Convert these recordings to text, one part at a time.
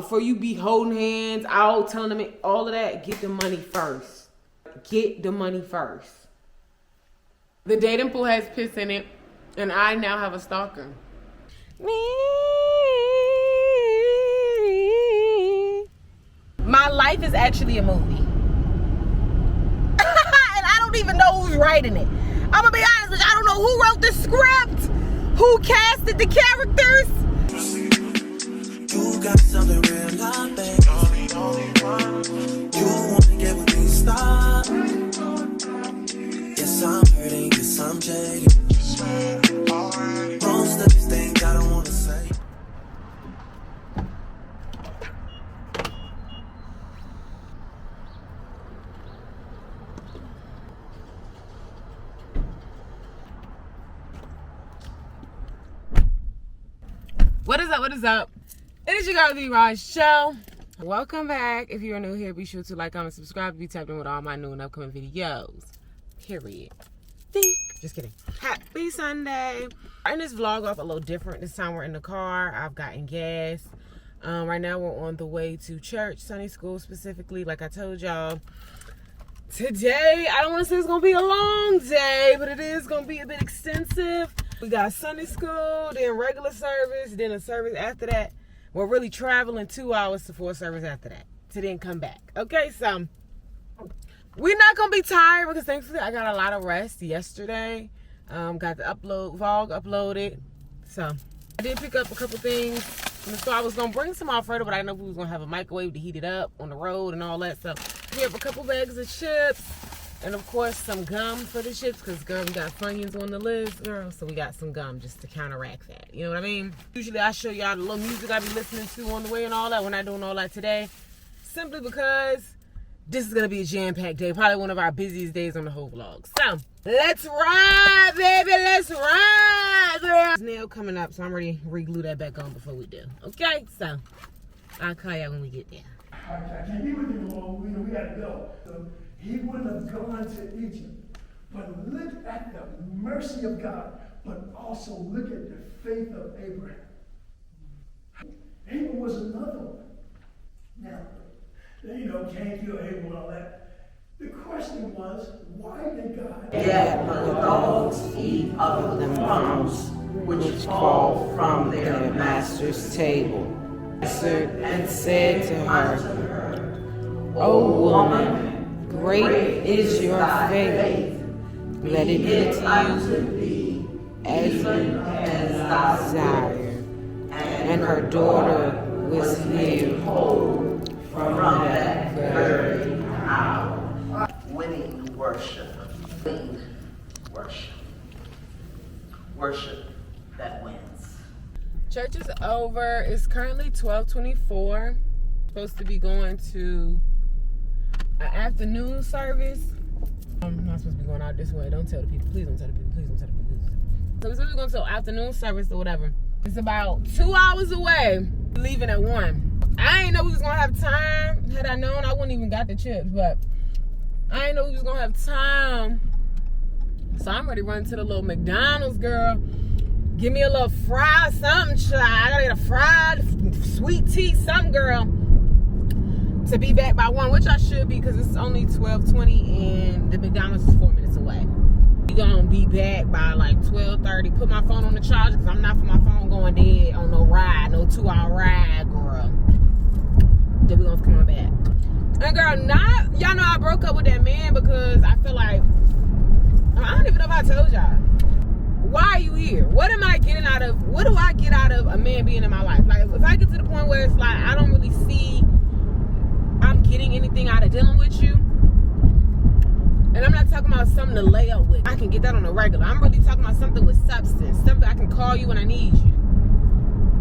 Before you be holding hands out, telling them all of that, get the money first. Get the money first. The dating pool has piss in it, and I now have a stalker. My life is actually a movie. And I don't even know who's writing it. I'm gonna be honest with you, I don't know who wrote the script, who casted the characters. You got something real life, babe. You wanna get with me, stop. Yes, I'm hurting, yes, I'm jaded. Most of these things I don't wanna say. What is up? What is up? It is your girl, TheeRawestJo. Welcome back. If you are new here, be sure to like, comment, subscribe to be tapped in with all my new and upcoming videos. Period. Just kidding. Happy Sunday. In this vlog off a little different. This time we're in the car. I've gotten gas. Right now we're on the way to church, Sunday school specifically. Like I told y'all, today, I don't want to say it's going to be a long day, but it is going to be a bit extensive. We got Sunday school, then regular service, then a service after that. We're really traveling 2 hours to 4 service after that to then come back. Okay, so we're not going to be tired because thankfully I got a lot of rest yesterday. Got the vlog uploaded. So I did pick up a couple things from the store. I was going to bring some Alfredo, but I didn't know if we was going to have a microwave to heat it up on the road and all that. So we have a couple bags of chips. And of course, some gum for the chips, because girl, we got Funyuns on the list, girl. So we got some gum just to counteract that. You know what I mean? Usually I show y'all the little music I be listening to on the way and all that. We're not doing all that today. Simply because this is going to be a jam-packed day. Probably one of our busiest days on the whole vlog. So, let's ride, baby. Let's ride, girl. Nail coming up, so I'm ready to re-glue that back on before we do. Okay? So, I'll call y'all when we get there. I can't be with you no more. We got to go. So, he wouldn't have gone to Egypt. But look at the mercy of God. But also look at the faith of Abraham. Abel was another one. Now, can't kill Abel and all that. The question was, why did God... Yet the dogs eat of the crumbs which fall from their master's table. Answered and said to her, O woman, great is your faith. Let it be to you as you desire. And her daughter was made whole from that very hour. Winning worship. Winning worship. Worship that wins. Church is over. It's currently 12:24. Supposed to be going to an afternoon service. I'm not supposed to be going out this way. Don't tell the people. Please don't tell the people. Please don't tell the people. So we're supposed to be going to an afternoon service or whatever. It's about 2 hours away. Leaving at 1. I ain't know we was gonna have time. Had I known, I wouldn't even got the chips. But I ain't know we was gonna have time. So I'm ready to run to the little McDonald's, girl. Give me a little fry, something, child. I gotta get a fried sweet tea, something, girl. To be back by 1, which I should be because it's only 12:20 and the McDonald's is 4 minutes away. We gonna be back by like 12:30. Put my phone on the charger because I'm not for my phone going dead on no ride, no 2-hour ride, girl. Then we gonna come on back. And girl, y'all know I broke up with that man because I feel like, I don't even know if I told y'all. Why are you here? What am I getting out of, what do I get out of a man being in my life? Like, if I get to the point where it's like, I don't really see I'm getting anything out of dealing with you. And I'm not talking about something to lay up with. I can get that on a regular. I'm really talking about something with substance. Something I can call you when I need you.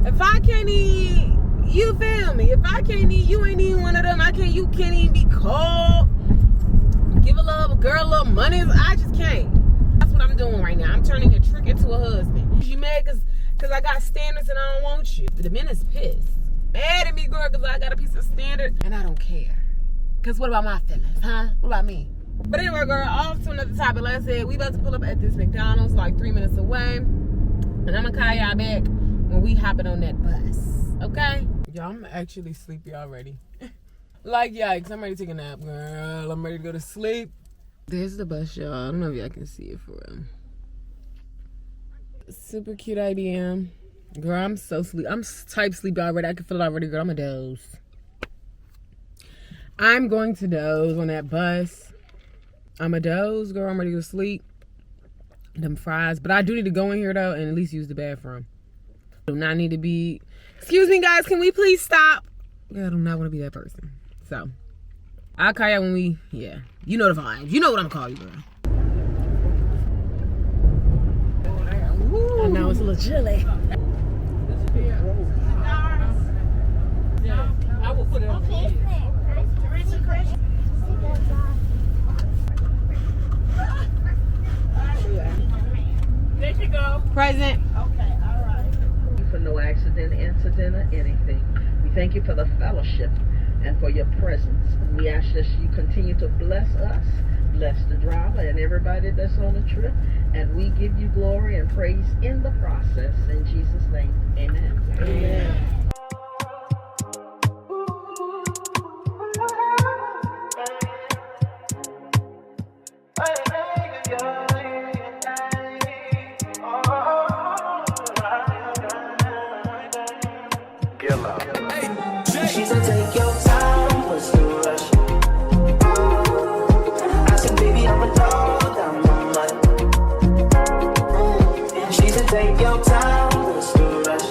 If I can't need, you feel me? If I can't need, you ain't even one of them. You can't even be called. Give a little girl a little money. I just can't. That's what I'm doing right now. I'm turning a trick into a husband. You mad because I got standards and I don't want you. The man is pissed. Mad at me, girl, because I got a piece of standard and I don't care. Because what about my feelings, huh? What about me? But anyway, girl, off to another topic. Like I said, we about to pull up at this McDonald's like 3 minutes away. And I'm going to call y'all back when we hopping on that bus. Okay? Y'all, I'm actually sleepy already. Like, yikes, I'm ready to take a nap, girl. I'm ready to go to sleep. There's the bus, y'all. I don't know if y'all can see it for real. Super cute IDM. Girl, I'm so sleepy. I'm type sleepy already. I can feel it already, girl. I'm a doze. I'm going to doze on that bus. I'm a doze, girl. I'm ready to go to sleep. Them fries. But I do need to go in here, though, and at least use the bathroom. I do not need to be... Excuse me, guys. Can we please stop? Yeah, I do not want to be that person. So, I'll call y'all when we... Yeah. You know the vibes. You know what I'm calling you, girl. I know it's a little chilly. I will put it on. There you go. Present. Okay, all right. For no accident, incident, or anything. We thank you for the fellowship and for your presence. We ask that you continue to bless us, bless the driver and everybody that's on the trip, and we give you glory and praise in the process. In Jesus' name, amen. Amen. She said, take your time, what's the rush? I said, baby, I'm a dog, I'm a mutt. She said, take your time, what's the rush?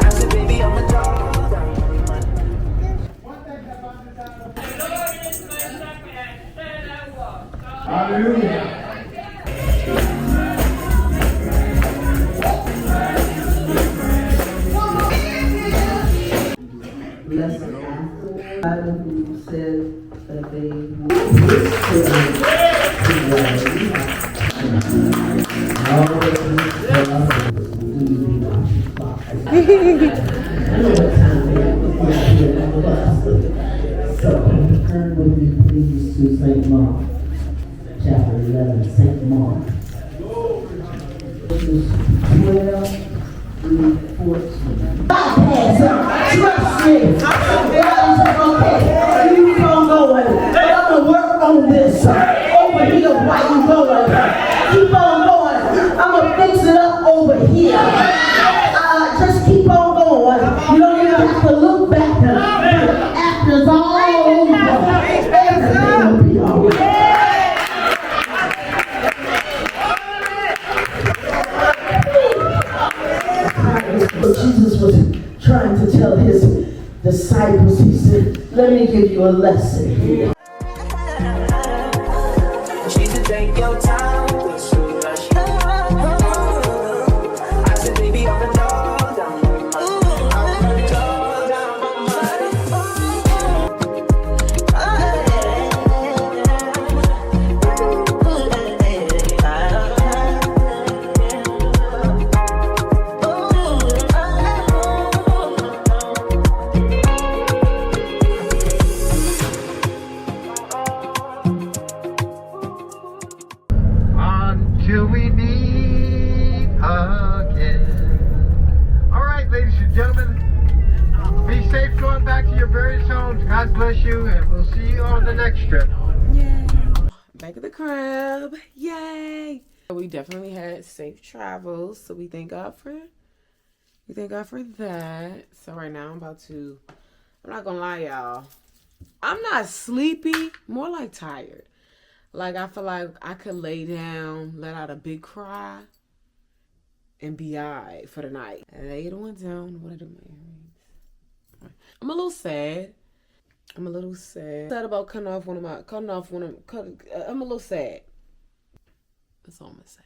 I said, baby, I'm a dog, I'm a mutt. Hallelujah. Bless the Bible who said that they Turn with me, please, to St. Mark, chapter 11, St. Mark. Verses 12 through 14. Trust me. Okay, you keep on going. But I'm going to work on this. Over here, while you going. Keep on going. I'm going to fix it up over here. Just keep on going. You don't even have to look back. After it's all over, everything will be all right. Jesus was trying to tell his disciples, he said, let me give you a lesson. She said, take your time, what's the rush? I said, baby, I'm a dog, I'm a mutt. I'm a dog, I'm a Until we meet again. All right, ladies and gentlemen, be safe going back to your various homes. God bless you, and we'll see you on the next trip. Yay. Back at the crib. Yay. We definitely had safe travels, so we thank God for that. So right now I'm not gonna lie, y'all. I'm not sleepy, more like tired. Like, I feel like I could lay down, let out a big cry, and be alright for the night. Lay it on down. What are my earrings? I'm a little sad. I'm a little sad about cutting off one of my, I'm a little sad. That's all I'm gonna say.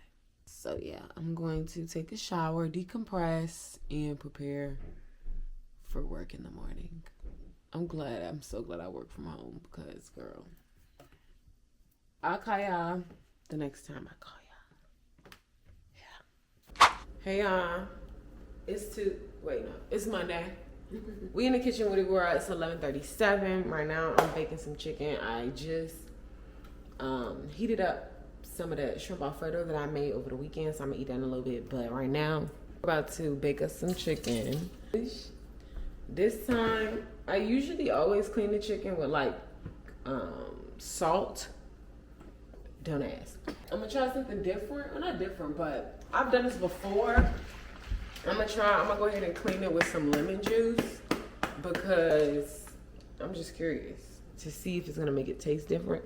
So yeah, I'm going to take a shower, decompress, and prepare for work in the morning. I'm so glad I work from home because, girl, I'll call y'all the next time I call y'all. Yeah. Hey y'all. It's Monday. We in the kitchen with it. It's 11:37. Right now I'm baking some chicken. I just heated up some of that shrimp alfredo that I made over the weekend, so I'm gonna eat that in a little bit. But right now About to bake us some chicken. This time, I usually always clean the chicken with like salt. Don't ask. I'm gonna try something different. Well, not different, but I've done this before. I'm gonna go ahead and clean it with some lemon juice because I'm just curious to see if it's gonna make it taste different.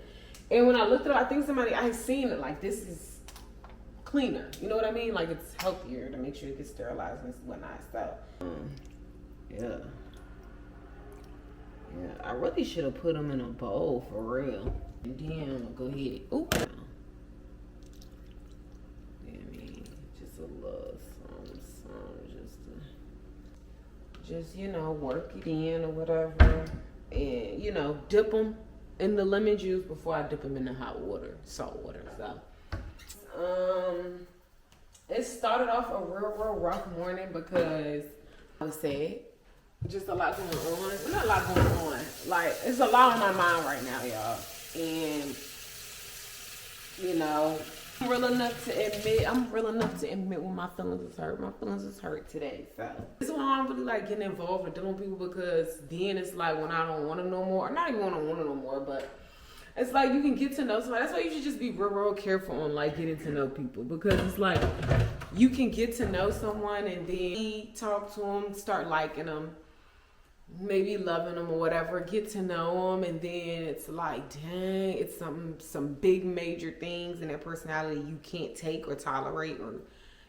And when I looked it up, I think I had seen it like this is cleaner. You know what I mean? Like it's healthier to make sure it gets sterilized and whatnot. So, yeah. I really should have put them in a bowl for real. And then I'm gonna go ahead. Ooh. Just a little something, just you know, work it in or whatever, and you know, dip them in the lemon juice before I dip them in the hot water, salt water. So, it started off a real rough morning because I was sad. Just a lot going on. Not a lot going on. Like, it's a lot on my mind right now, y'all. And, you know, I'm real enough to admit when my feelings is hurt. My feelings is hurt today. So, this is why I don't really like getting involved with dealing with people, because then it's like when I don't want them no more. Or not even when I don't want them no more, but it's like you can get to know somebody. That's why you should just be real careful on like getting to know people, because it's like you can get to know someone and then talk to them, start liking them, maybe loving them or whatever, get to know them, and then it's like, dang, it's some big major things in their personality you can't take or tolerate, or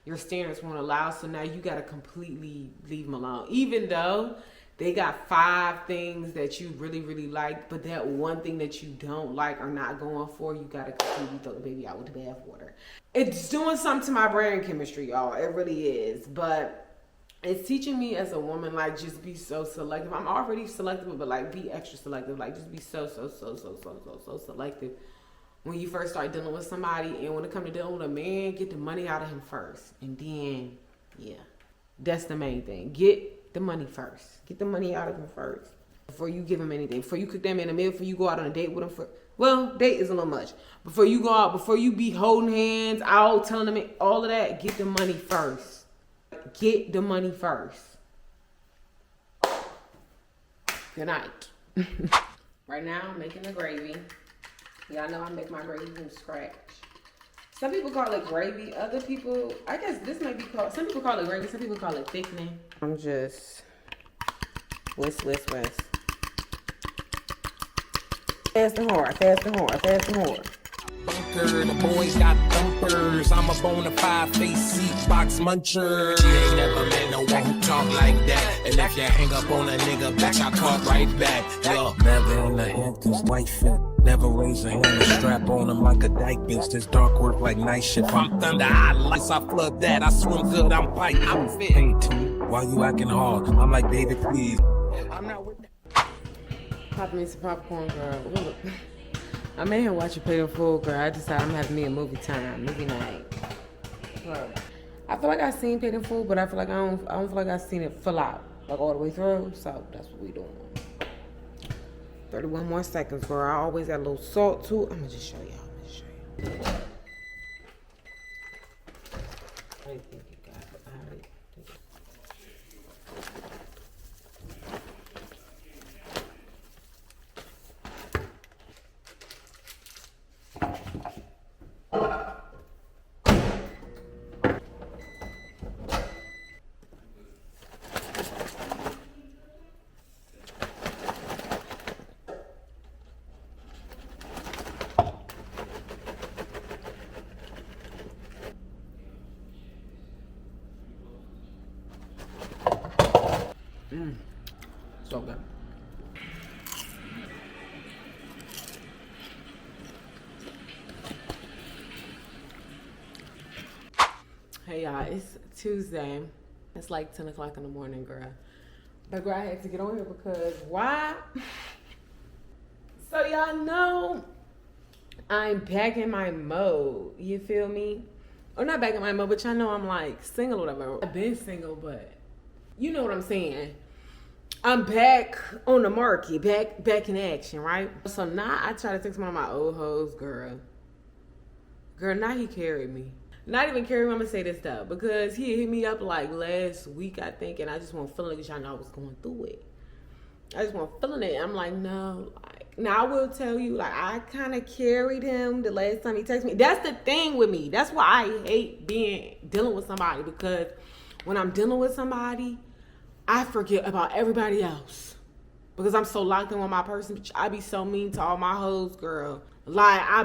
your standards won't allow. So now you got to completely leave them alone, even though they got 5 things that you really like, but that one thing that you don't like or not going for, you got to completely throw the baby out with the bathwater. It's doing something to my brain chemistry, y'all. It really is. But it's teaching me as a woman, like, just be so selective. I'm already selective, but like be extra selective. Like, just be so selective when you first start dealing with somebody. And when it comes to dealing with a man, get the money out of him first. And then, yeah, that's the main thing. Get the money first. Get the money out of him first before you give him anything. Before you cook them in a meal, before you go out on a date with him. Well, date is a little much. Before you go out, before you be holding hands, out, telling them all of that, get the money first. Get the money first. Good night. Right now, I'm making the gravy. Y'all know I make my gravy from scratch. Some people call it gravy. Other people, I guess this might be called, some people call it gravy. Some people call it thickening. I'm just whisk. Fast and hard. Bunker, the boys got thumpers. I'm a bona fide face seat box muncher. She ain't never met no one who talk like that. And if you hang up on a nigga, bitch, I call right back. Yo, never in the Hamptons, white fit. Never raise a hand and strap on him like a dyke bitch. This dark work like night shift. I'm thunder, I lights, I flood that. I swim good, I'm fighting, I'm fit. Hey, T, why you acting hard? I'm like, David, please. I'm not with that. Pop me some popcorn, girl. I'm in here watching Pay in Full, girl. I decided I'm having me a movie night. Bro, I feel like I've seen Pay in Full, but I feel like I don't feel like I've seen it full out, like all the way through. So that's what we doing. 31 more seconds, girl. I always add a little salt too. I'm gonna just show y'all. I think you got it. I think so good. Hey y'all, it's Tuesday. It's like 10 o'clock in the morning, girl. But girl, I had to get on here because why? So y'all know I'm back in my mode. You feel me? Or not back in my mode, but y'all know I'm like single or whatever. I've been single, but you know what I'm saying. I'm back on the market, back in action, right? So now I try to text one of my old hoes, girl. Girl, now he carried me. Not even carry him, I'm gonna say this though, because he hit me up like last week, I think, and I just wasn't feeling it because y'all know I was going through it. I just wasn't feeling it. I'm like, no. Like, now I will tell you, like, I kind of carried him the last time he texted me. That's the thing with me. That's why I hate dealing with somebody, because when I'm dealing with somebody, I forget about everybody else. Because I'm so locked in with my person. I be so mean to all my hoes, girl. Like, I'll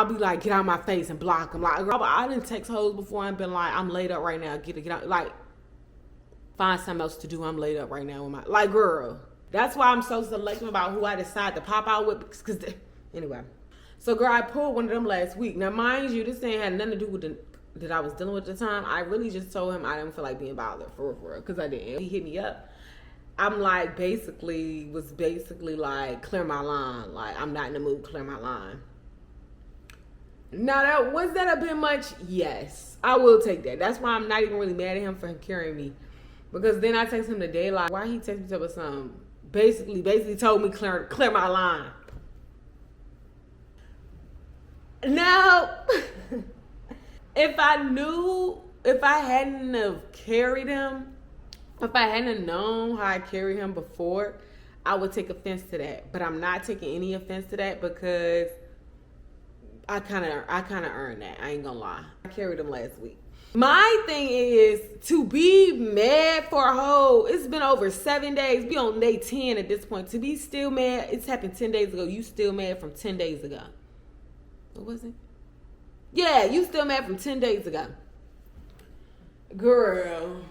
be like, get out of my face and block them. Like, girl, I didn't text hoes before and been like, I'm laid up right now. Get out. Like, find something else to do. I'm laid up right now with my, like, girl. That's why I'm so selective about who I decide to pop out with. Because anyway. So, girl, I pulled one of them last week. Now, mind you, this thing had nothing to do with that I was dealing with at the time. I really just told him I didn't feel like being bothered, for real. Because I didn't. He hit me up. I'm like, basically like, clear my line. Like, I'm not in the mood, clear my line. Now, was that a bit much? Yes. I will take that. That's why I'm not even really mad at him for him carrying me. Because then I text him today, like, why he text me about something? Basically told me clear my line. Now, if I hadn't have carried him, if I hadn't known how I carried him before, I would take offense to that. But I'm not taking any offense to that because I kind of earned that. I ain't gonna lie. I carried him last week. My thing is to be mad for a hoe. It's been over 7 days. We on day 10 at this point. To be still mad, it's happened 10 days ago. You still mad from 10 days ago. What was it? Yeah, you still mad from 10 days ago. Girl.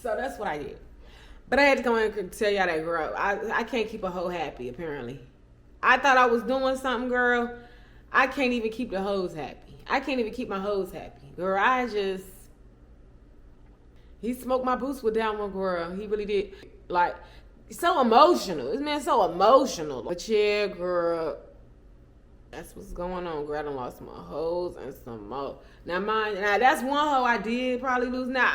So that's what I did. But I had to go in and tell y'all that, girl, I can't keep a hoe happy, apparently. I thought I was doing something, girl. I can't even keep the hoes happy. I can't even keep my hoes happy. Girl, he smoked my boots with that one, girl. He really did. Like, so emotional. This man so emotional. But yeah, girl, that's what's going on, girl. I done lost my hoes and some more. Now, that's one hoe I did probably lose. Now,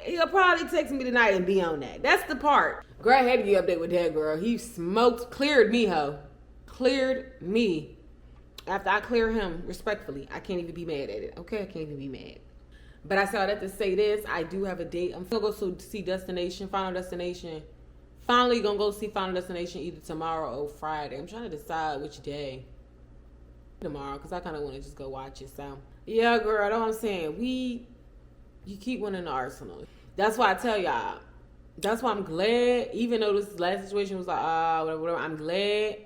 he'll probably text me tonight and be on that. That's the part. Girl, I had to get update with that, girl. He cleared me, hoe. Cleared me. After I clear him, respectfully, I can't even be mad at it. Okay, I can't even be mad. But I said that to say this. I do have a date. I'm gonna go see Final Destination. Finally gonna go see Final Destination either tomorrow or Friday. I'm trying to decide which day. Tomorrow, because I kind of want to just go watch it. So, yeah, girl, that's what I'm saying. You keep winning the Arsenal. That's why I tell y'all. That's why I'm glad, even though this last situation was like, whatever, I'm glad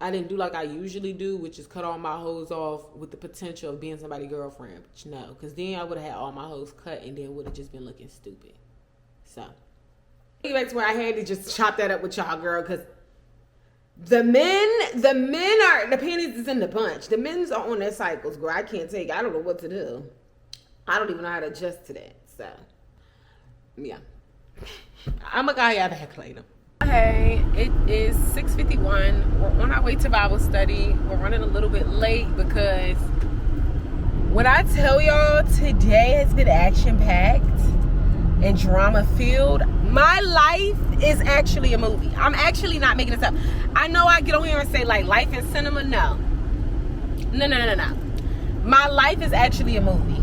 I didn't do like I usually do, which is cut all my hoes off with the potential of being somebody's girlfriend. But no, because then I would have had all my hoes cut and then would have just been looking stupid. So, get back to where I had to just chop that up with y'all, girl, because the men are, the panties is in the bunch. The men's are on their cycles, girl. I can't take it. I don't know what to do. I don't even know how to adjust to that. So, yeah. I'm going to call y'all back later. Hey, it is 6:51. We're on our way to Bible study. We're running a little bit late because when I tell y'all today has been action-packed and drama-filled, my life is actually a movie. I'm actually not making this up. I know I get on here and say, like, life in cinema. No. No. My life is actually a movie.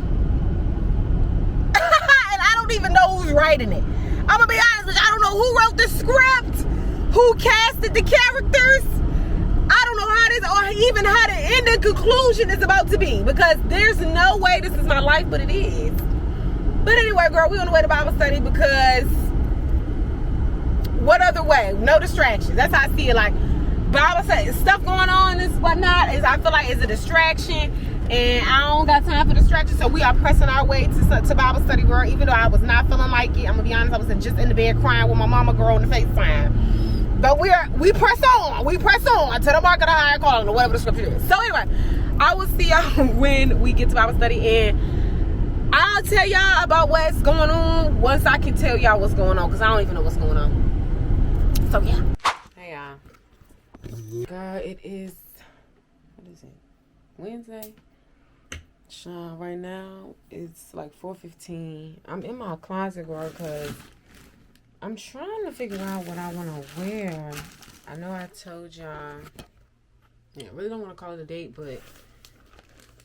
And I don't even know who's writing it. I'm gonna be honest with you, I don't know who wrote the script, who casted the characters. I don't know how this, or even how the ending conclusion is about to be, because there's no way this is my life, but it is. But anyway, girl, we on the way to Bible study because what other way? No distractions. That's how I see it. Like, Bible study, stuff going on and whatnot, I feel like it's a distraction. And I don't got time for distractions, so we are pressing our way to Bible study, girl. Even though I was not feeling like it, I'm gonna be honest, I was just in the bed crying with my mama, girl, on the FaceTime. But we press on to the mark of the higher calling, or whatever the scripture is. So anyway, I will see y'all when we get to Bible study, and I'll tell y'all about what's going on once I can tell y'all what's going on, because I don't even know what's going on. So yeah. Hey y'all. Girl, it is, what is it? Wednesday? Right now it's like 4:15. I'm in my closet, girl, because I'm trying to figure out what I want to wear. I know I told y'all, yeah, I really don't want to call it a date, but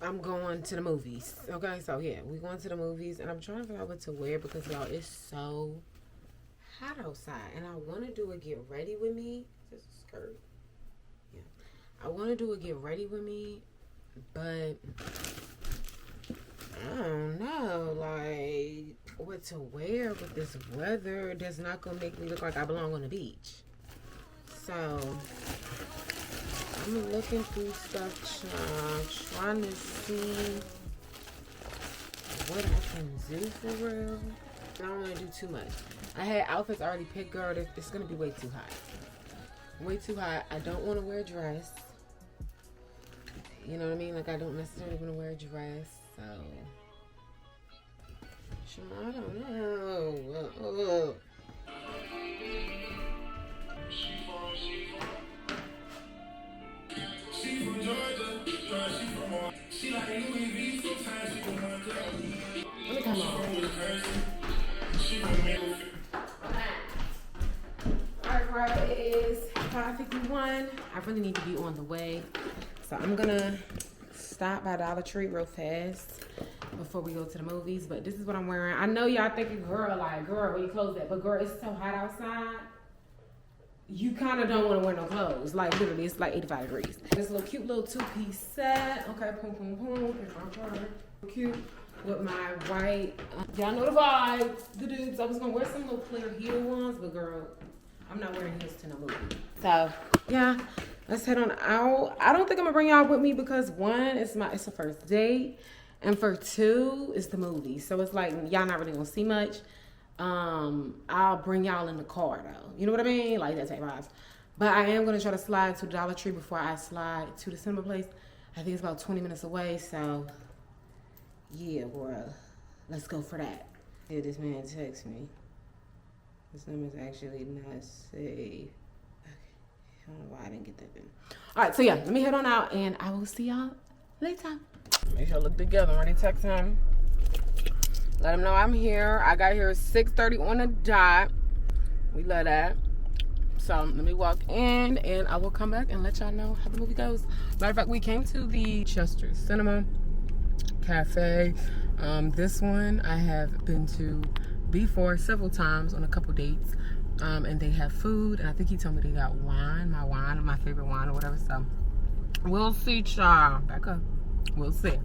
I'm going to the movies. Okay, so yeah, we going to the movies, and I'm trying to figure out what to wear because y'all, it's so hot outside, and I want to do a get ready with me. Is this a skirt? Yeah, I want to do a get ready with me, but I don't know, like, what to wear with this weather that's not gonna make me look like I belong on the beach. So I'm looking through stuff, trying to see what I can do for real. I don't want to do too much. I had outfits already picked, girl. It's gonna be way too hot. Way too hot. I don't want to wear a dress. You know what I mean? Like, I don't necessarily want to wear a dress. So, I don't know. Let me come on. Alright, girl, it is 5:51. I really need to be on the way. So I'm gonna stop by Dollar Tree real fast before we go to the movies. But this is what I'm wearing. I know y'all thinking, girl, where you clothes at? But girl, it's so hot outside. You kind of don't want to wear no clothes. Like, literally, it's like 85 degrees. This little cute little two-piece set. Okay, boom, boom, boom. Cute with my white. Y'all know the vibe. The dudes. I was going to wear some little clear heel ones, but girl, I'm not wearing heels to no movie. So, yeah, let's head on out. I don't think I'm going to bring y'all with me because, one, it's a first date. And for two, it's the movie. So, it's like, y'all not really going to see much. I'll bring y'all in the car though. You know what I mean? Like that type of vibes. But I am going to try to slide to the Dollar Tree before I slide to the cinema place. I think it's about 20 minutes away. So, yeah, boy. Let's go for that. Yeah, this man texts me. This number is actually not safe. Okay. I don't know why I didn't get that in. All right, so yeah, let me head on out and I will see y'all later. Make sure I look together. Ready? Text him. Let him know I'm here. I got here at 6:30 on the dot. We love that. So let me walk in and I will come back and let y'all know how the movie goes. Matter of fact, we came to the Chester Cinema Cafe. This one I have been to before several times on a couple dates. And they have food. And I think he told me they got wine, my favorite wine or whatever. So we'll see, y'all. Back up. We'll see.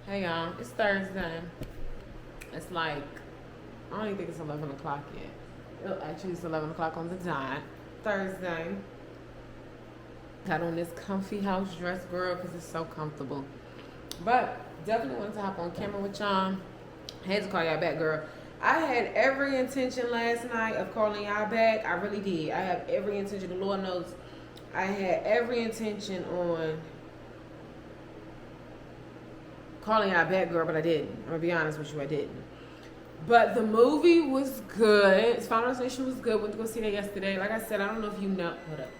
Hey y'all, it's Thursday. It's like, I don't even think it's 11 o'clock yet. Oh, actually, it's 11 o'clock on the dot. Thursday. Got on this comfy house dress, girl, because it's so comfortable. But definitely wanted to hop on camera with y'all. I had to call y'all back, girl. I had every intention last night of calling y'all back. I really did. I have every intention. The Lord knows I had every intention on calling y'all back, girl, but I didn't. I'm gonna be honest with you, I didn't. But the movie was good. Final Destination was good. Went to go see that yesterday. Like I said, I don't know if you know. Hold up.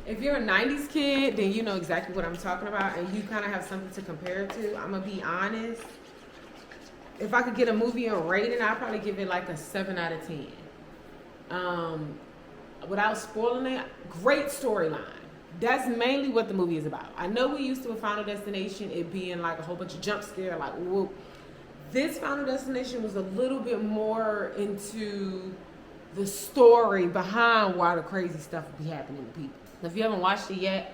If you're a 90s kid, then you know exactly what I'm talking about, and you kind of have something to compare it to. I'm gonna be honest. If I could get a movie a rating, I'd probably give it like a 7 out of 10. Without spoiling it, great storyline. That's mainly what the movie is about. I know we used to a Final Destination, it being like a whole bunch of jump scare, like whoop. This Final Destination was a little bit more into the story behind why the crazy stuff would be happening to people. If you haven't watched it yet,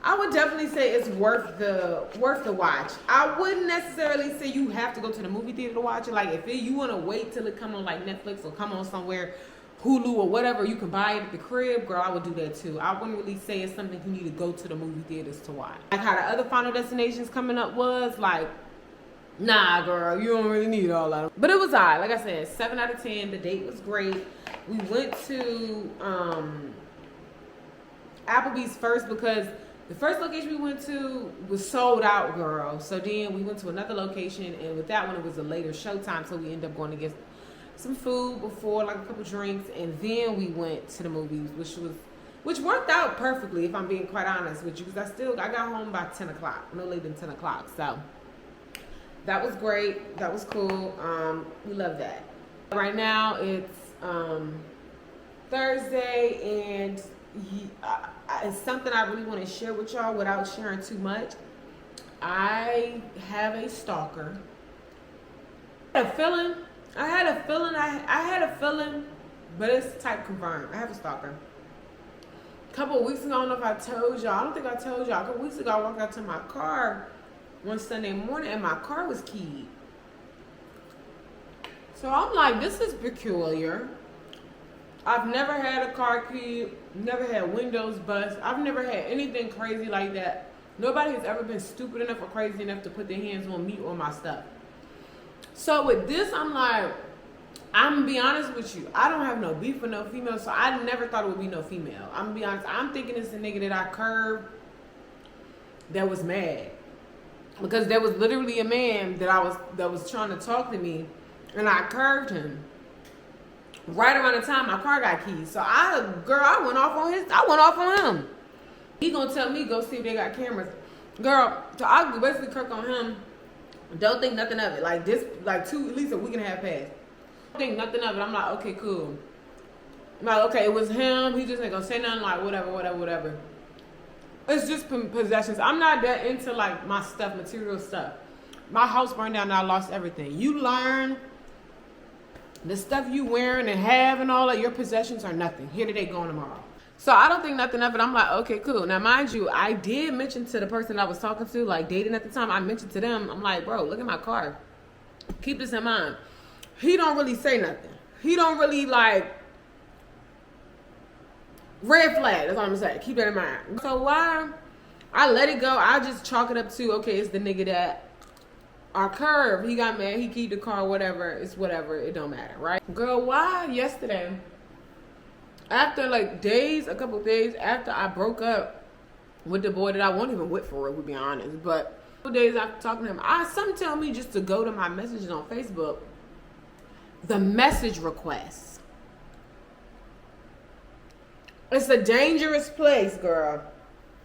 I would definitely say it's worth the watch. I wouldn't necessarily say you have to go to the movie theater to watch it. Like if you want to wait till it come on like Netflix or come on somewhere, Hulu or whatever, you can buy it at the crib, girl, I would do that too. I wouldn't really say it's something you need to go to the movie theaters to watch. Like how the other Final Destinations coming up was, like, nah, girl, you don't really need all that. But it was alright. Like I said, 7 out of 10. The date was great. We went to Applebee's first because the first location we went to was sold out, girl. So then we went to another location, and with that one, it was a later showtime. So we ended up going to get some food before, like a couple drinks, and then we went to the movies, which worked out perfectly, if I'm being quite honest with you, because I got home by 10 o'clock, no later than 10 o'clock. So that was great. That was cool. We love that. Right now it's Thursday, and it's something I really want to share with y'all without sharing too much. I have a stalker. I had a feeling, but it's type confirmed. I have a stalker. A couple of weeks ago, I don't know if I told y'all. I don't think I told y'all. A couple of weeks ago, I walked out to my car one Sunday morning, and my car was keyed. So I'm like, this is peculiar. I've never had a car key, never had windows bust. I've never had anything crazy like that. Nobody has ever been stupid enough or crazy enough to put their hands on me or my stuff. So with this, I'm like, I'm gonna be honest with you. I don't have no beef with no female, so I never thought it would be no female. I'm gonna be honest. I'm thinking it's a nigga that I curved that was mad. Because there was literally a man that was trying to talk to me, and I curved him. Right around the time my car got keys. So I went off on him. He gonna tell me, go see if they got cameras. Girl, so I basically kirk on him. Don't think nothing of it. Like this, like at least a week and a half passed. Don't think nothing of it. I'm like, okay, cool. I'm like, okay, it was him. He just ain't gonna say nothing, like whatever. It's just possessions. I'm not that into like my stuff, material stuff. My house burned down and I lost everything. You learn the stuff you wearing and have and all that, your possessions are nothing. Here today, gone tomorrow. So I don't think nothing of it. I'm like, okay, cool. Now, mind you, I did mention to the person I was talking to, like dating at the time, I mentioned to them, I'm like, bro, look at my car. Keep this in mind. He don't really say nothing. He don't really like, red flag, that's all I'm saying. Keep that in mind. So why I let it go, I just chalk it up to, okay, it's the nigga that our curve, he got mad, he keyed the car, whatever, it's whatever, it don't matter, right? Girl, why yesterday, after like a couple of days after I broke up with the boy that I wasn't even with for real, to be honest, but a couple days after talking to him, something tell me just to go to my messages on Facebook, the message requests. It's a dangerous place, girl.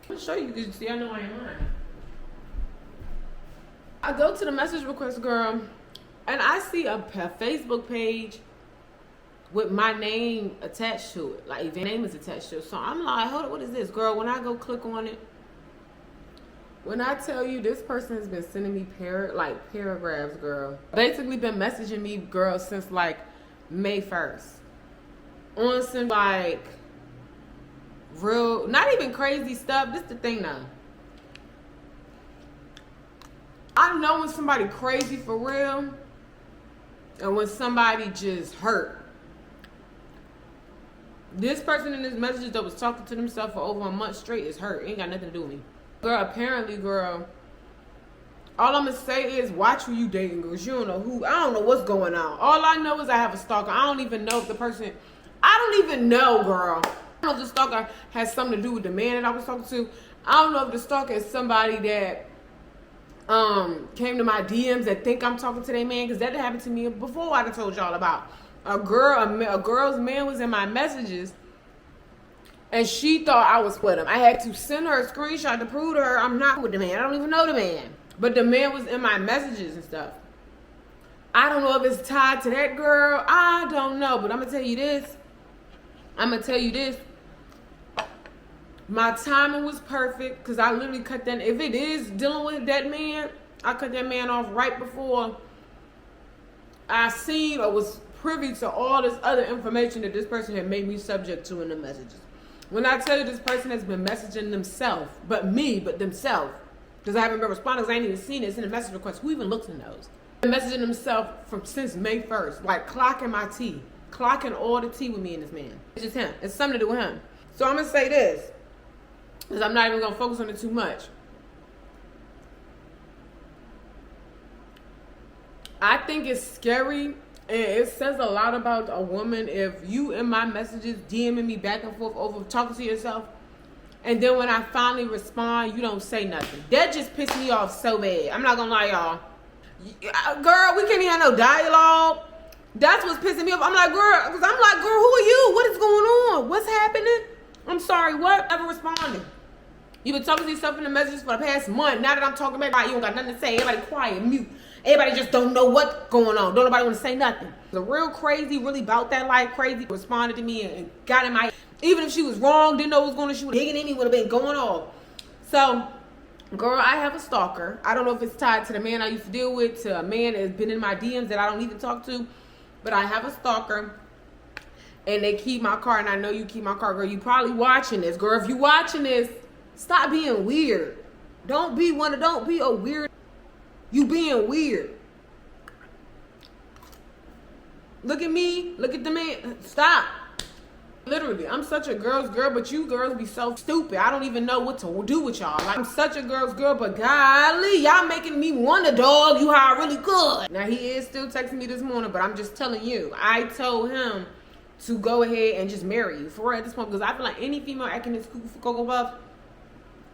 I'm gonna show you because you see, I know I ain't lying. I go to the message request, girl, and I see a Facebook page with my name attached to it. Like, the name is attached to it. So I'm like, hold on, what is this? Girl, when I go click on it, when I tell you this person has been sending me paragraphs, girl. Basically been messaging me, girl, since like May 1st. On some like real, not even crazy stuff. This is the thing now. I know when somebody crazy for real and when somebody just hurt. This person in his messages that was talking to themselves for over a month straight is hurt. It ain't got nothing to do with me. Girl, apparently, girl, all I'm going to say is watch who you dating, girls. You don't know who. I don't know what's going on. All I know is I have a stalker. I don't even know if the person, I don't even know, girl. I don't know if the stalker has something to do with the man that I was talking to. I don't know if the stalker is somebody that came to my DMs that think I'm talking to their man, because that happened to me before. I told y'all about a girl's man was in my messages and she thought I was with him. I had to send her a screenshot to prove to her I'm not with the man. I don't even know the man, but the man was in my messages and stuff. I don't know if it's tied to that girl. I don't know, but I'm gonna tell you this. My timing was perfect because I literally cut that. If it is dealing with that man, I cut that man off right before I seen or was privy to all this other information that this person had made me subject to in the messages. When I tell you this person has been messaging themselves, but themselves, because I haven't been responding, because I ain't even seen it. It's in the message request. Who even looks in those? Been messaging themselves since May 1st, like clocking my tea, clocking all the tea with me and this man. It's just him. It's something to do with him. So I'm gonna say this, because I'm not even gonna focus on it too much. I think it's scary, and it says a lot about a woman if you in my messages DMing me back and forth over talking to yourself. And then when I finally respond, you don't say nothing. That just pissed me off so bad. I'm not gonna lie, y'all. Girl, we can't even have no dialogue. That's what's pissing me off. I'm like, girl, who are you? What is going on? What's happening? I'm sorry, what? Never responded. You've been talking to yourself in the messages for the past month. Now that I'm talking about it, you don't got nothing to say. Everybody quiet, mute. Everybody just don't know what's going on. Don't nobody want to say nothing. The real crazy, really about that life crazy, responded to me and got in my... Even if she was wrong, didn't know what was going on, she was digging in me, would have been going off. So, girl, I have a stalker. I don't know if it's tied to the man I used to deal with, to a man that's been in my DMs that I don't even talk to. But I have a stalker. And they keep my car, and I know you keep my car. Girl, you probably watching this. Girl, if you watching this, stop being weird. Don't be a weird. You being weird. Look at me. Look at the man. Stop. Literally, I'm such a girl's girl, but you girls be so stupid. I don't even know what to do with y'all. Like, I'm such a girl's girl, but golly, y'all making me want a dog you how I really could. Now, he is still texting me this morning, but I'm just telling you. I told him to go ahead and just marry you. For real at this point, because I feel like any female acting this Cocoa Puff,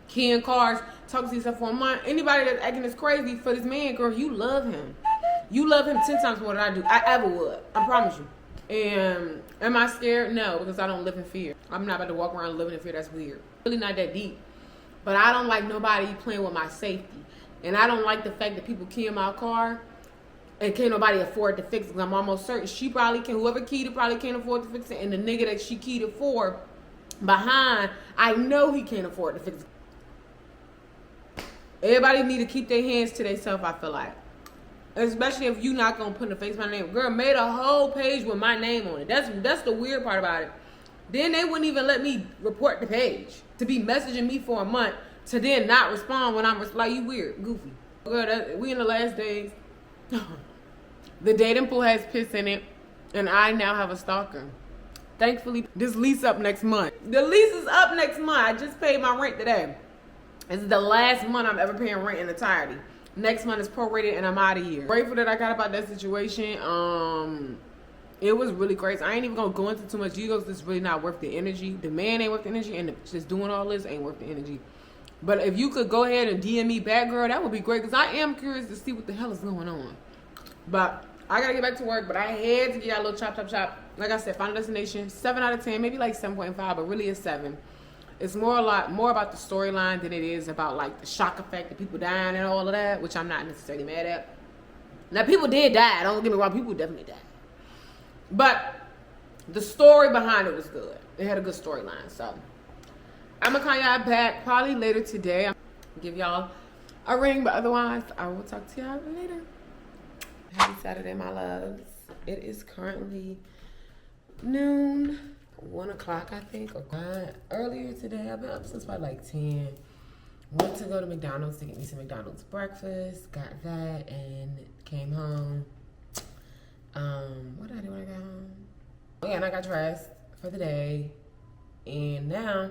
keying cars, talking to yourself for a month, anybody that's acting this crazy for this man, girl, you love him. You love him 10 times more than I do. I ever would. I promise you. And am I scared? No, because I don't live in fear. I'm not about to walk around living in fear. That's weird. Really not that deep. But I don't like nobody playing with my safety. And I don't like the fact that people key in my car and can't nobody afford to fix it. Because I'm almost certain she probably can, whoever keyed it probably can't afford to fix it. And the nigga that she keyed it for behind, I know he can't afford to fix it. Everybody need to keep their hands to themselves, I feel like. Especially if you not gonna put in the face my name. Girl, made a whole page with my name on it. That's the weird part about it. Then they wouldn't even let me report the page. To be messaging me for a month to then not respond when I'm like, you weird, goofy. Girl, we in the last days. The dating pool has piss in it, and I now have a stalker. Thankfully, this lease up next month. The lease is up next month. I just paid my rent today. This is the last month I'm ever paying rent in entirety. Next month is prorated and I'm out of here. Grateful that I got about that situation. It was really crazy. I ain't even gonna go into too much details. It's really not worth the energy. The man ain't worth the energy, and just doing all this ain't worth the energy. But if you could go ahead and DM me back, girl, that would be great, because I am curious to see what the hell is going on. But I gotta get back to work, but I had to get y'all a little chop. Like I said, Final Destination, 7 out of 10, maybe like 7.5, but really a 7. It's a lot more about the storyline than it is about like the shock effect of people dying and all of that, which I'm not necessarily mad at. Now, people did die. Don't get me wrong. People definitely died. But the story behind it was good. It had a good storyline. So I'm going to call y'all back probably later today. I'm going to give y'all a ring, but otherwise, I will talk to y'all later. Happy Saturday, my loves. It is currently noon. 1 o'clock, I think, or earlier today. I've been up since about like 10. Went to go to McDonald's to get me some McDonald's breakfast. Got that and came home. What did I do when I got home? Oh yeah, and I got dressed for the day. And now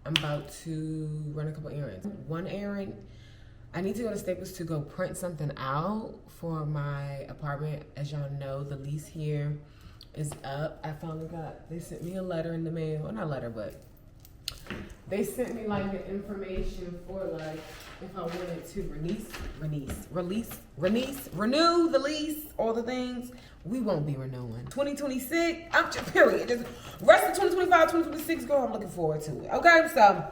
I'm about to run a couple errands. One errand, I need to go to Staples to go print something out for my apartment. As y'all know, the lease here is up. I finally they sent me a letter in the mail. Well, not a letter, but they sent me like the information for like if I wanted to renew the lease, all the things. We won't be renewing. 2026, I'm just period. Just rest of 2025, 2026, girl, I'm looking forward to it. Okay, so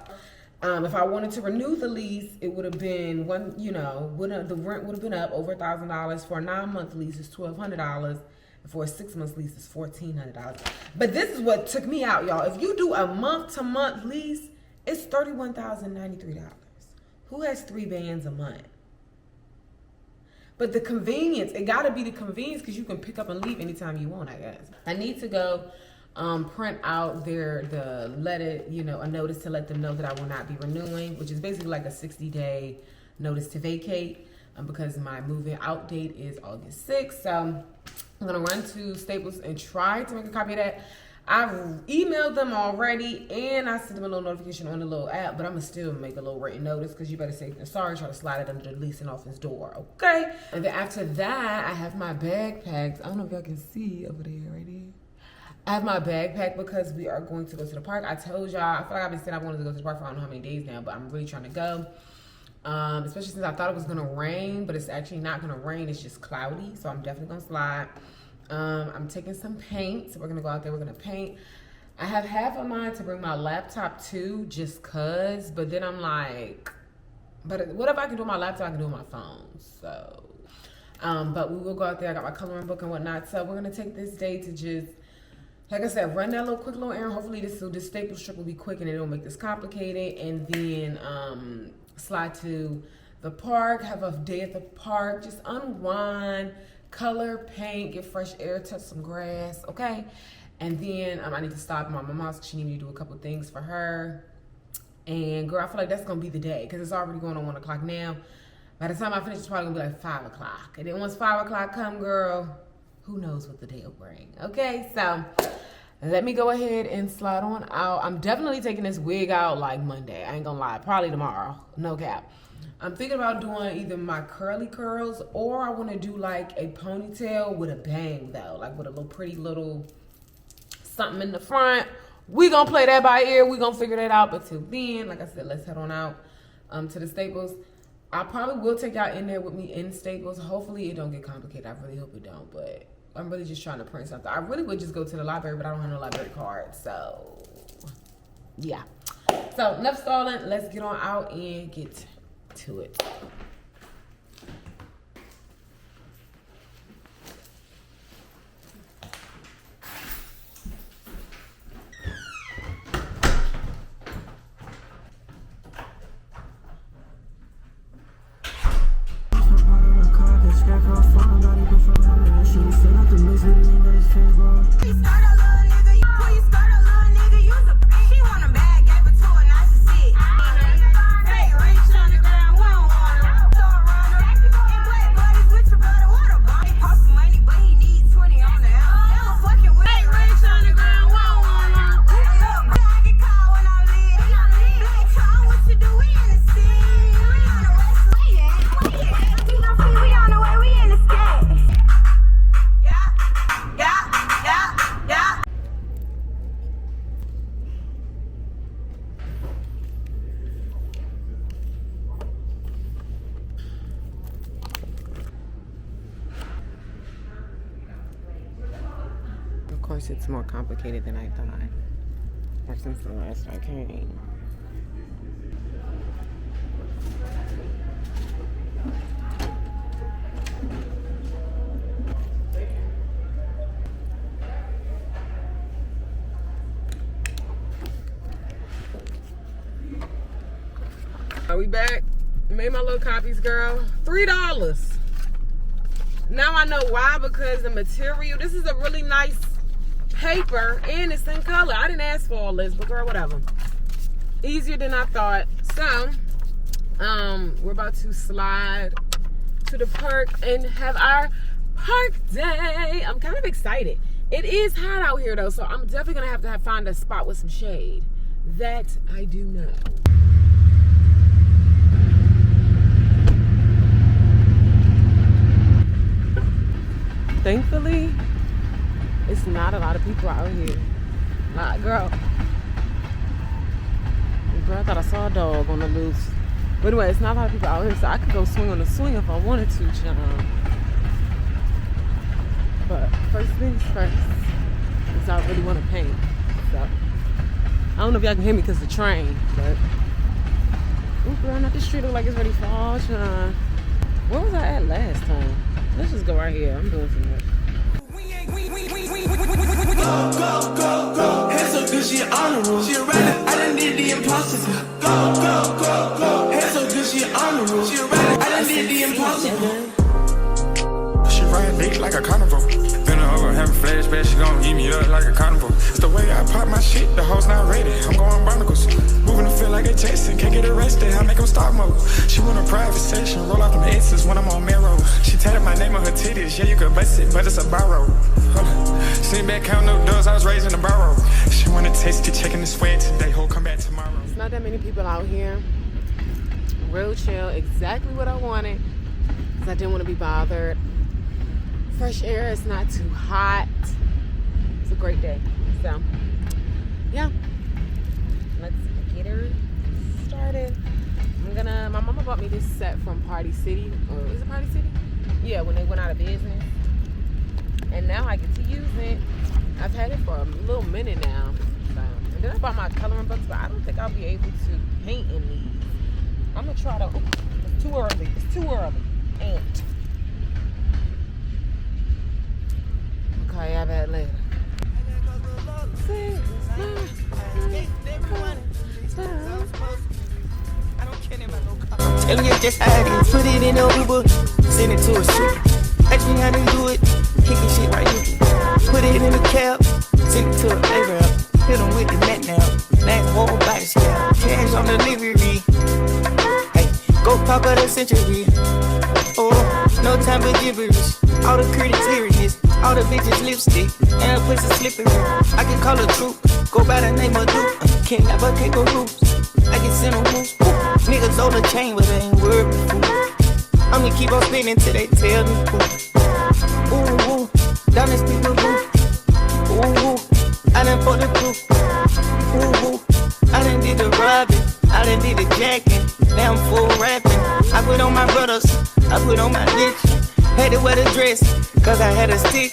if I wanted to renew the lease, it would have been the rent would have been up over $1,000. For a 9-month lease, it's $1,200. For a 6-month lease, it's $1,400. But this is what took me out, y'all. If you do a month-to-month lease, it's $31,093. Who has 3 bands a month? But the convenience, it gotta be the convenience, because you can pick up and leave anytime you want, I guess. I need to go print out a notice to let them know that I will not be renewing, which is basically like a 60-day notice to vacate, because my move-in out date is August 6th. So I'm gonna run to Staples and try to make a copy of that. I've emailed them already, and I sent them a little notification on the little app, but I'm gonna still make a little written notice, because you better say sorry, try to slide it under the leasing office door, okay? And then after that, I have my bag packed. I don't know if y'all can see over there, right here. I have my bag packed because we are going to go to the park. I told y'all, I feel like I've been saying I wanted to go to the park for I don't know how many days now, but I'm really trying to go. Especially since I thought it was gonna rain, but it's actually not gonna rain, it's just cloudy, so I'm definitely gonna slide. I'm taking some paint, so we're gonna go out there, we're gonna paint. I have half of mine to bring my laptop too, just cause, but then I'm like, but what if I can do my laptop, I can do my phone, so. But we will go out there, I got my coloring book and whatnot, so we're gonna take this day to just, like I said, run that little quick little errand. Hopefully this staple strip will be quick and it don't make this complicated. And then slide to the park, have a day at the park, just unwind, color, paint, get fresh air, touch some grass, okay? And then I need to stop at my mom's house because she needs me to do a couple things for her. And girl, I feel like that's gonna be the day because it's already going on 1 o'clock now. By the time I finish, it's probably gonna be like 5 o'clock. And then once 5 o'clock come, girl, who knows what the day will bring, okay? So let me go ahead and slide on out. I'm definitely taking this wig out like Monday. I ain't gonna lie, probably tomorrow, no cap. I'm thinking about doing either my curly curls or I wanna do like a ponytail with a bang though, like with a little pretty little something in the front. We gonna play that by ear, we gonna figure that out. But till then, like I said, let's head on out to the Staples. I probably will take y'all in there with me in Staples. Hopefully it don't get complicated. I really hope it don't, but I'm really just trying to print something. I really would just go to the library, but I don't have no library card, so yeah. So enough stalling, let's get on out and get to it. Of course, it's more complicated than I thought. Ever since the last I came. Are we back? Made my little copies, girl. $3. Now I know why, because the material, this is a really nice paper and it's in color. I didn't ask for all this, but girl, whatever. Easier than I thought. So, we're about to slide to the park and have our park day. I'm kind of excited. It is hot out here though, so I'm definitely gonna have to find a spot with some shade. That I do know. Thankfully, it's not a lot of people out here. Nah, girl, I thought I saw a dog on the loose. But anyway, it's not a lot of people out here, so I could go swing on the swing if I wanted to, child. But first things first is I really want to paint. So I don't know if y'all can hear me because the train, but ooh, girl, not this street look like it's ready for all shine. Where was I at last time? Let's just go right here. I'm doing some work. Go, go, go, go. Hands so good, she honorable. She a rider, I done did the impossible. Go, go, go, go. Hands so good, she honorable. She a rider, I done did the impossible. She ride dick like a carnival. Been over, having flashbacks, she gon' eat me up like a carnival. It's the way I pop my shit, the hoes not ready. I'm going barnacles. Moving to feel like they chasing, can't get arrested, I make them stop mode. She want a private session, roll off them X's when I'm on mirror. She tatted my name on her titties, yeah, you could bust it, but it's a borrow. Sitting back counting up doors, I was raised in a barrow. She wanna taste it, checking the sweat today, ho, come back tomorrow. It's not that many people out here. Real chill, exactly what I wanted. Because I didn't want to be bothered. Fresh air, it's not too hot. It's a great day. So, yeah. Let's get her started. My mama bought me this set from Party City. Or is it Party City? Yeah, when they went out of business. And now I get to use it. I've had it for a little minute now. So, and then I bought my coloring books, but I don't think I'll be able to paint in these. I'm gonna try to. Oh, it's too early. It's too early. And okay, I've had later. Tell me just how it is. Put it in a Uber, send it to a ship. Ask me how to do it, kicking shit right here. Put it in a cab, send it to a Arab. Hit them with the mat now. Last whole body scale. Cash on delivery. Hey, go talk of the century. Oh, no time for gibberish. All the critics hearing this. All the bitches lipstick. And a pussy slippery. I can call a troop. Go by the name of Duke. Can't never kick a roof. I can send them moves. Niggas on the chain, but they ain't worried with food. I'ma keep on spinning till they tell me poof. Ooh, ooh, down this people roof. Ooh, ooh, I done fought the proof. Ooh, ooh, I done did the robbing. I done did the jacking. Now I'm full rapping. I put on my brothers. I put on my bitch. Had to wear the dress, cause I had a stick.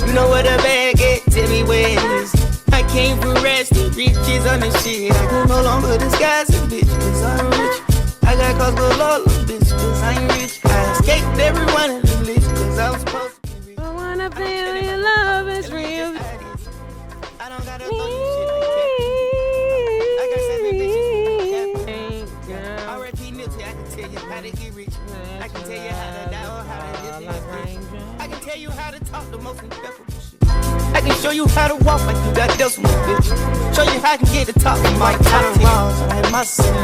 You know where the bag at? Tell me where it is. I came from rest, the riches on the shit. I can no longer disguise a bitch, cause I'm rich. I got cause with all the bitch, cause I'm rich. I escaped everyone in the list, cause I was supposed to be rich. I wanna feel your love is real. I don't gotta throw you shit like that. I got 7 bitches. R.I.P. Nipsey, I can tell you how to get rich. I can tell you how to die or how to live in this bitch. I can tell you how to talk the most impeccable shit. I can show you how to walk like you got decimal, bitch. Show you how I can get the top of my top 10. I had my sin.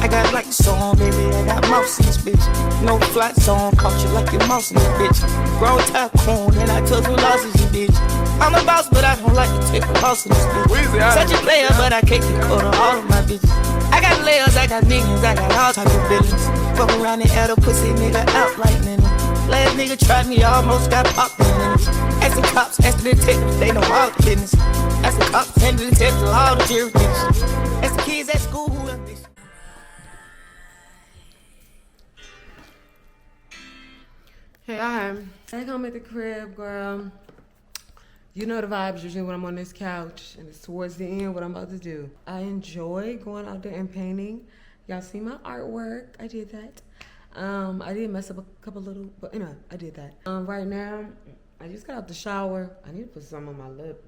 I got like song, baby. I got mouse in this bitch. No flat zone, caught you like your mouse in this bitch. Grown tycoon, and I took some losses, you bitch. I'm a boss, but I don't like to take a loss in this bitch. Such a player, but I can't get caught on all of my bitches. I got layers, I got millions, I got all type of billions. Fuck around and add a pussy nigga out like Lennon. Last nigga tried me, almost got popped in minutes. Ask the cops, ask the detectives, they know all the business. Ask the cops and the detectives, all the jurisdictions. Ask the kids at school who done this. Hey, I'm back home at the crib, girl. You know the vibes usually when I'm on this couch, and it's towards the end what I'm about to do. I enjoy going out there and painting. Y'all see my artwork. I did that. I did mess up a couple little, but anyway, I did that. Right now, I just got out the shower. I need to put some on my lip.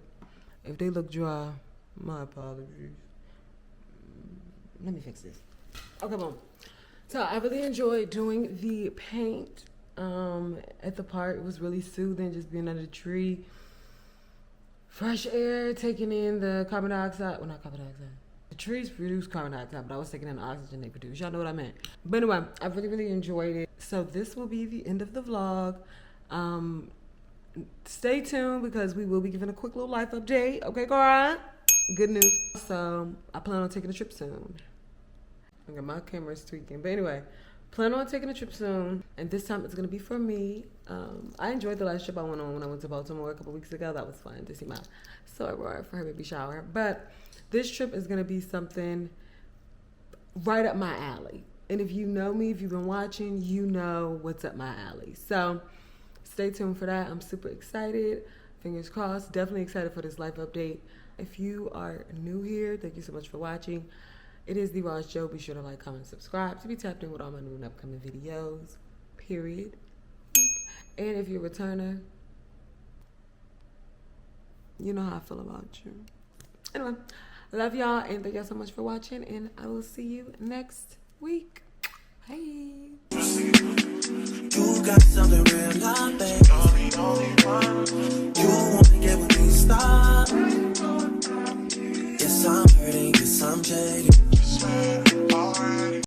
If they look dry, my apologies. Let me fix this. Okay, boom. So I really enjoyed doing the paint at the park. It was really soothing, just being under the tree. Fresh air, taking in the carbon dioxide. Well, not carbon dioxide. The trees produce carbon dioxide, but I was taking in the oxygen they produce. Y'all know what I meant. But anyway, I really, really enjoyed it. So this will be the end of the vlog. Stay tuned because we will be giving a quick little life update. Okay, girl? Good news. So I plan on taking a trip soon. Okay, my camera's tweaking. But anyway, plan on taking a trip soon. And this time it's going to be for me. I enjoyed the last trip I went on when I went to Baltimore a couple weeks ago. That was fun to see my soror for her baby shower. But this trip is going to be something right up my alley. And if you know me, if you've been watching, you know what's up my alley. So stay tuned for that. I'm super excited. Fingers crossed. Definitely excited for this life update. If you are new here, thank you so much for watching. It is TheeRawestJo. Be sure to like, comment, subscribe to be tapped in with all my new and upcoming videos. Period. And if you're a returner, you know how I feel about you. Anyway, love y'all and thank y'all so much for watching. And I will see you next week. Bye.